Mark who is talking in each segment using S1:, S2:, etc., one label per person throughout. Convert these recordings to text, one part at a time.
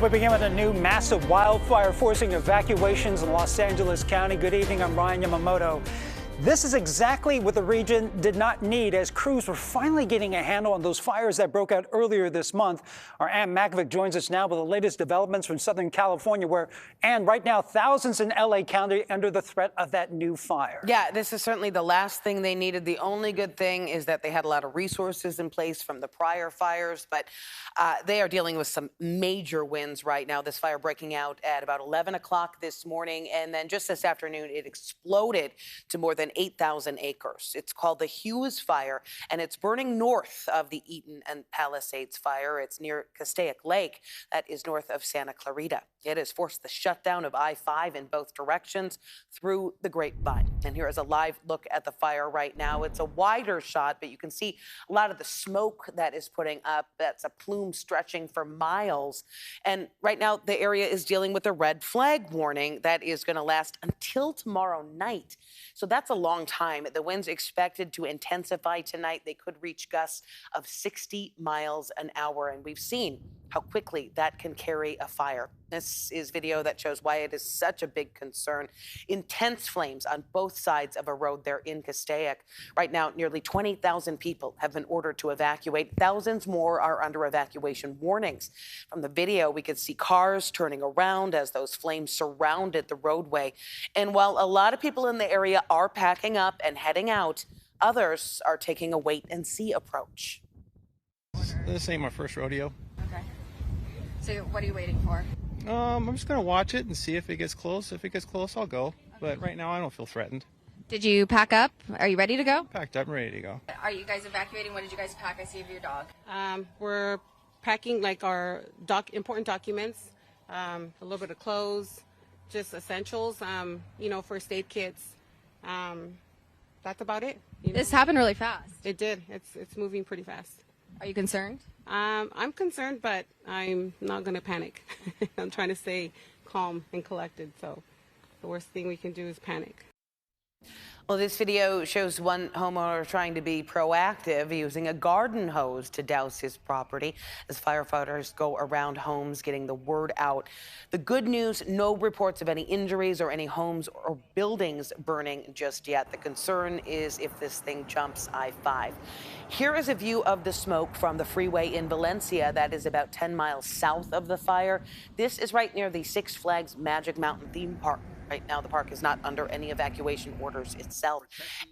S1: We begin with a new massive wildfire forcing evacuations in Los Angeles County. Good evening, I'm Ryan Yamamoto. This is exactly what the region did not need as crews were finally getting a handle on those fires that broke out earlier this month. Our Ann Makovic joins us now with the latest developments from Southern California, where, Ann, right now thousands in LA County under the threat of that new fire.
S2: Yeah, this is certainly the last thing they needed. The only good thing is that they had a lot of resources in place from the prior fires, but they are dealing with some major winds right now. This fire breaking out at about 11 o'clock this morning, and then just this afternoon, it exploded to more than 8,000 acres. It's called the Hughes Fire, and it's burning north of the Eaton and Palisades fire. It's near Castaic Lake, that is north of Santa Clarita. It has forced the shutdown of I-5 in both directions through the Grapevine. And here is a live look at the fire right now. It's a wider shot, but you can see a lot of the smoke that is putting up. That's a plume stretching for miles. And right now, the area is dealing with a red flag warning that is going to last until tomorrow night. So that's a long time. The winds expected to intensify tonight. They could reach gusts of 60 miles an hour. And we've seen how quickly that can carry a fire. This is video that shows why it is such a big concern. Intense flames on both sides of a road there in Castaic. Right now, nearly 20,000 people have been ordered to evacuate. Thousands more are under evacuation warnings. From the video, we could see cars turning around as those flames surrounded the roadway. And while a lot of people in the area are packing up and heading out, others are taking a wait-and-see approach.
S3: This ain't my first rodeo.
S4: Okay. So what are you waiting for?
S3: I'm just going to watch it and see if it gets close. If it gets close, I'll go.
S4: Okay.
S3: But right now, I don't feel threatened.
S4: Did you pack up? Are you ready to go?
S3: Packed up and ready to go.
S4: Are you guys evacuating? What did you guys pack? I see of your dog.
S5: We're packing like our important documents, a little bit of clothes, just essentials, first aid kits. That's about it.
S4: This happened really fast.
S5: It did. It's moving pretty fast.
S4: Are you concerned?
S5: I'm concerned, but I'm not going to panic. I'm trying to stay calm and collected. So the worst thing we can do is panic.
S2: Well, this video shows one homeowner trying to be proactive, using a garden hose to douse his property as firefighters go around homes getting the word out. The good news, no reports of any injuries or any homes or buildings burning just yet. The concern is if this thing jumps I-5. Here is a view of the smoke from the freeway in Valencia that is about 10 miles south of the fire. This is right near the Six Flags Magic Mountain theme park. Right now, the park is not under any evacuation orders itself.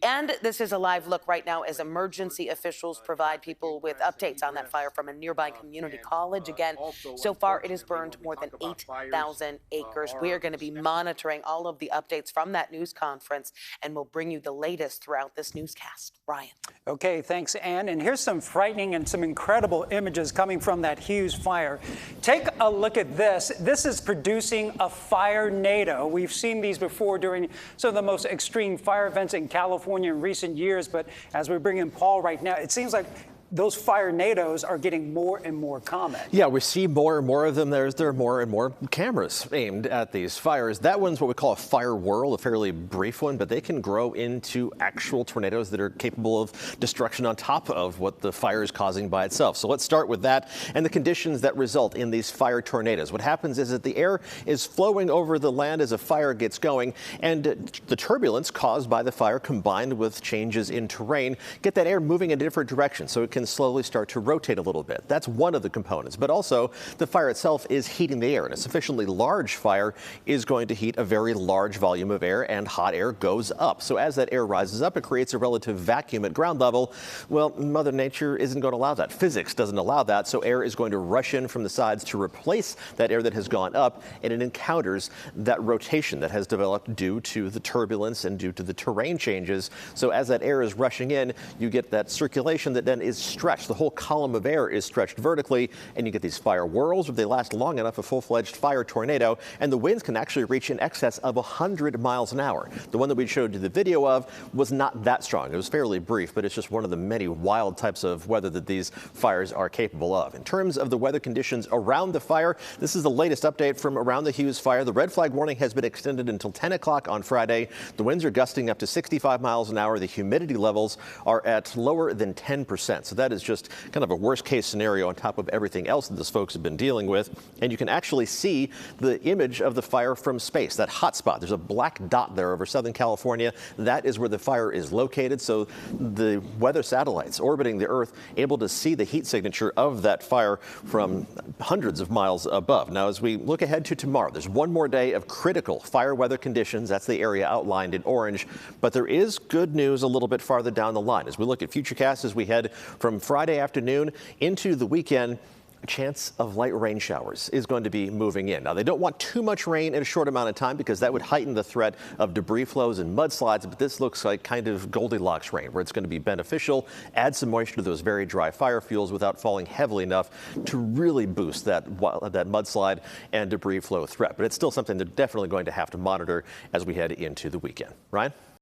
S2: And this is a live look right now as emergency officials provide people with updates on that fire from a nearby community college. Again, so far it has burned more than 8,000 acres. We are going to be monitoring all of the updates from that news conference, and we'll bring you the latest throughout this newscast. Ryan.
S1: Okay, thanks, Ann. And here's some frightening and some incredible images coming from that Hughes fire. Take a look at this. This is producing a fire-nado. We've seen these before during some of the most extreme fire events in California in recent years, but as we bring in Paul right now, it seems like those fire-nados are getting more and more common.
S6: Yeah, we see more and more of them. There are more and more cameras aimed at these fires. That one's what we call a fire whirl, a fairly brief one, but they can grow into actual tornadoes that are capable of destruction on top of what the fire is causing by itself. So let's start with that and the conditions that result in these fire tornadoes. What happens is that the air is flowing over the land as a fire gets going, and the turbulence caused by the fire combined with changes in terrain get that air moving in a different direction. So it can slowly start to rotate a little bit. That's one of the components, but also the fire itself is heating the air, and a sufficiently large fire is going to heat a very large volume of air, and hot air goes up. So as that air rises up, it creates a relative vacuum at ground level. Well, Mother Nature isn't going to allow that. Physics doesn't allow that, so air is going to rush in from the sides to replace that air that has gone up, and it encounters that rotation that has developed due to the turbulence and due to the terrain changes. So as that air is rushing in, you get that circulation that then is stretched. The whole column of air is stretched vertically, and you get these fire whirls. If they last long enough, a full-fledged fire tornado, and the winds can actually reach in excess of 100 miles an hour. The one that we showed you the video of was not that strong. It was fairly brief, but it's just one of the many wild types of weather that these fires are capable of. In terms of the weather conditions around the fire, this is the latest update from around the Hughes fire. The red flag warning has been extended until 10 o'clock on Friday. The winds are gusting up to 65 miles an hour. The humidity levels are at lower than 10%. So So that is just kind of a worst case scenario on top of everything else that those folks have been dealing with. And you can actually see the image of the fire from space, that hot spot. There's a black dot there over Southern California. That is where the fire is located. So the weather satellites orbiting the Earth able to see the heat signature of that fire from hundreds of miles above. Now, as we look ahead to tomorrow, there's one more day of critical fire weather conditions. That's the area outlined in orange. But there is good news a little bit farther down the line. As we look at futurecasts as we head from Friday afternoon into the weekend, a chance of light rain showers is going to be moving in. Now, they don't want too much rain in a short amount of time because that would heighten the threat of debris flows and mudslides, but this looks like kind of Goldilocks rain where it's going to be beneficial, add some moisture to those very dry fire fuels without falling heavily enough to really boost that mudslide and debris flow threat. But it's still something they're definitely going to have to monitor as we head into the weekend. Ryan?